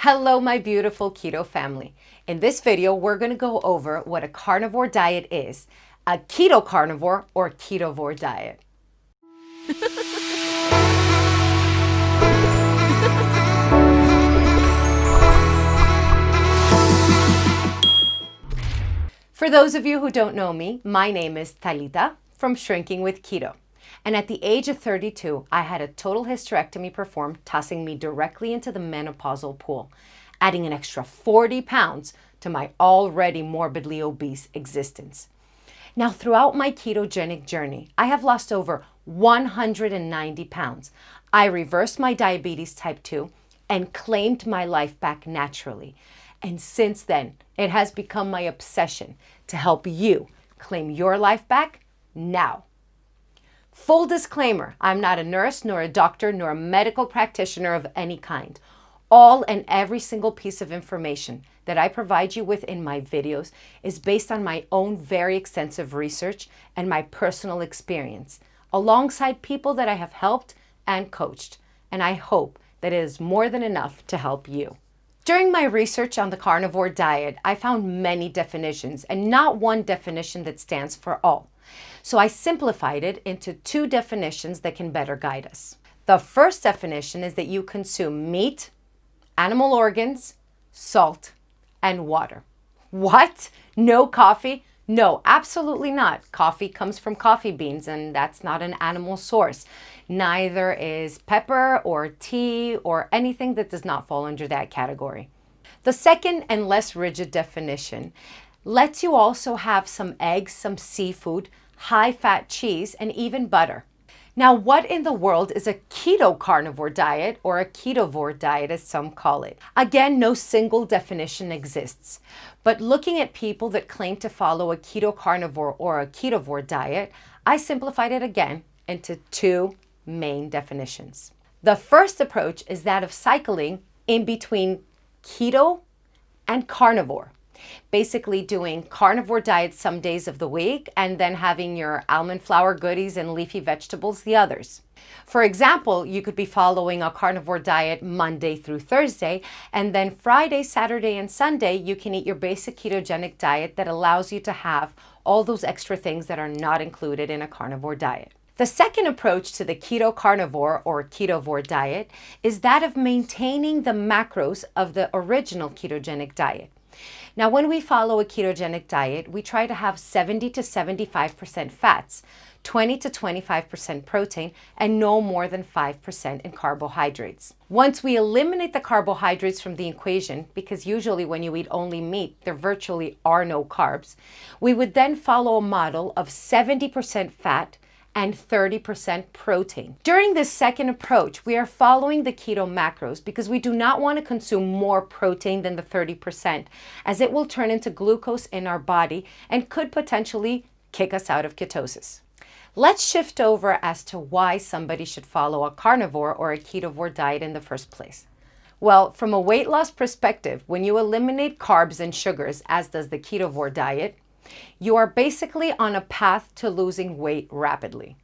Hello, my beautiful keto family. In this video, we're going to go over what a carnivore diet is, a keto carnivore or ketovore diet. For those of you who don't know me, my name is Talita from Shrinking with Keto. And at the age of 32, I had a total hysterectomy performed, tossing me directly into the menopausal pool, adding an extra 40 pounds to my already morbidly obese existence. Now, throughout my ketogenic journey, I have lost over 190 pounds. I reversed my diabetes type 2 and claimed my life back naturally. And since then, it has become my obsession to help you claim your life back now. Full disclaimer, I'm not a nurse, nor a doctor, nor a medical practitioner of any kind. All and every single piece of information that I provide you with in my videos is based on my own very extensive research and my personal experience, alongside people that I have helped and coached. And I hope that it is more than enough to help you. During my research on the carnivore diet, I found many definitions and not one definition that stands for all. So I simplified it into two definitions that can better guide us. The first definition is that you consume meat, animal organs, salt, and water. What? No coffee? No, absolutely not. Coffee comes from coffee beans, and that's not an animal source. Neither is pepper or tea or anything that does not fall under that category. The second and less rigid definition lets you also have some eggs, some seafood, high-fat cheese, and even butter. Now, what in the world is a keto carnivore diet, or a ketovore diet as some call it? Again, no single definition exists. But looking at people that claim to follow a keto carnivore or a ketovore diet, I simplified it again into two main definitions. The first approach is that of cycling in between keto and carnivore. Basically doing carnivore diets some days of the week and then having your almond flour goodies and leafy vegetables the others. For example, you could be following a carnivore diet Monday through Thursday, and then Friday, Saturday, and Sunday, you can eat your basic ketogenic diet that allows you to have all those extra things that are not included in a carnivore diet. The second approach to the keto carnivore or ketovore diet is that of maintaining the macros of the original ketogenic diet. Now, when we follow a ketogenic diet, we try to have 70 to 75% fats, 20 to 25% protein, and no more than 5% in carbohydrates. Once we eliminate the carbohydrates from the equation, because usually when you eat only meat, there virtually are no carbs, we would then follow a model of 70% fat and 30% protein. During this second approach, we are following the keto macros because we do not want to consume more protein than the 30%, as it will turn into glucose in our body and could potentially kick us out of ketosis. Let's shift over as to why somebody should follow a carnivore or a ketovore diet in the first place. Well, from a weight loss perspective, when you eliminate carbs and sugars, as does the ketovore diet, you are basically on a path to losing weight rapidly.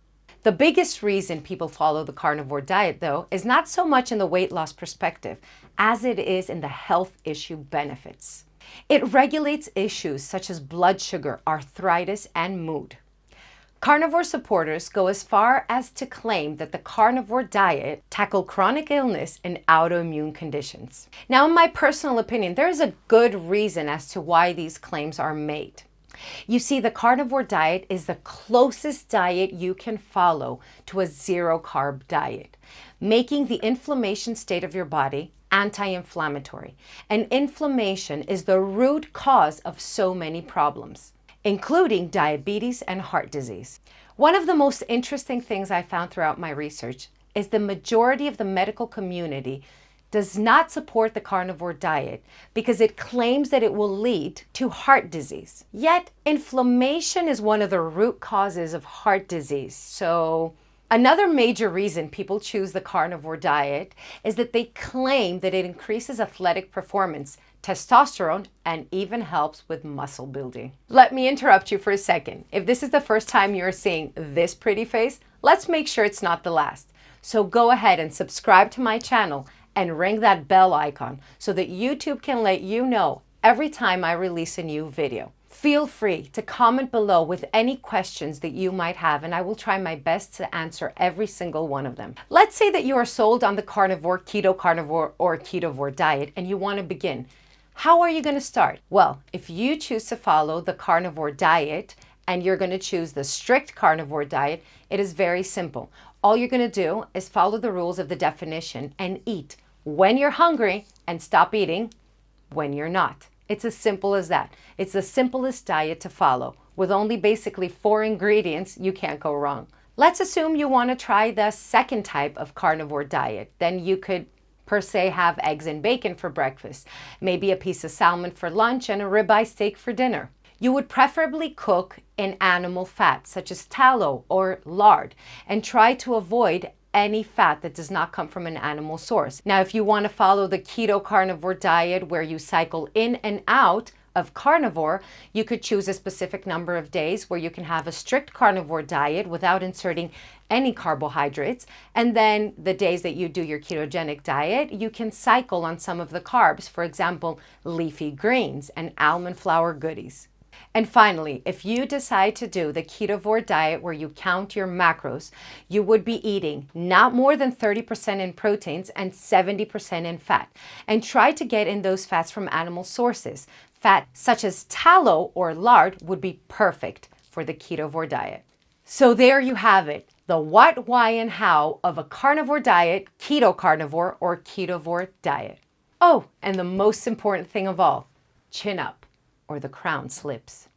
The biggest reason people follow the carnivore diet, though, is not so much in the weight loss perspective as it is in the health issue benefits. It regulates issues such as blood sugar, arthritis, and mood. Carnivore supporters go as far as to claim that the carnivore diet tackles chronic illness and autoimmune conditions. Now, in my personal opinion, there is a good reason as to why these claims are made. You see, the carnivore diet is the closest diet you can follow to a zero-carb diet, making the inflammation state of your body anti-inflammatory. And inflammation is the root cause of so many problems, including diabetes and heart disease. One of the most interesting things I found throughout my research is the majority of the medical community does not support the carnivore diet because it claims that it will lead to heart disease. Yet, inflammation is one of the root causes of heart disease. So, another major reason people choose the carnivore diet is that they claim that it increases athletic performance, testosterone, and even helps with muscle building. Let me interrupt you for a second. If this is the first time you're seeing this pretty face, let's make sure it's not the last. So go ahead and subscribe to my channel and ring that bell icon so that YouTube can let you know every time I release a new video. Feel free to comment below with any questions that you might have, and I will try my best to answer every single one of them. Let's say that you are sold on the carnivore, keto-carnivore, or ketovore diet and you want to begin. How are you going to start? Well, if you choose to follow the carnivore diet and you're going to choose the strict carnivore diet, it is very simple. All you're going to do is follow the rules of the definition and eat when you're hungry and stop eating when you're not. It's as simple as that. It's the simplest diet to follow. With only basically 4 ingredients, you can't go wrong. Let's assume you want to try the second type of carnivore diet. Then you could per se have eggs and bacon for breakfast, maybe a piece of salmon for lunch and a ribeye steak for dinner. You would preferably cook in animal fat, such as tallow or lard, and try to avoid any fat that does not come from an animal source. Now, if you want to follow the keto carnivore diet where you cycle in and out of carnivore, you could choose a specific number of days where you can have a strict carnivore diet without inserting any carbohydrates. And then the days that you do your ketogenic diet, you can cycle on some of the carbs, for example, leafy greens and almond flour goodies. And finally, if you decide to do the ketovore diet where you count your macros, you would be eating not more than 30% in proteins and 70% in fat. And try to get in those fats from animal sources. Fat such as tallow or lard would be perfect for the ketovore diet. So there you have it, the what, why, and how of a carnivore diet, keto carnivore, or ketovore diet. Oh, and the most important thing of all, chin up, or the crown slips.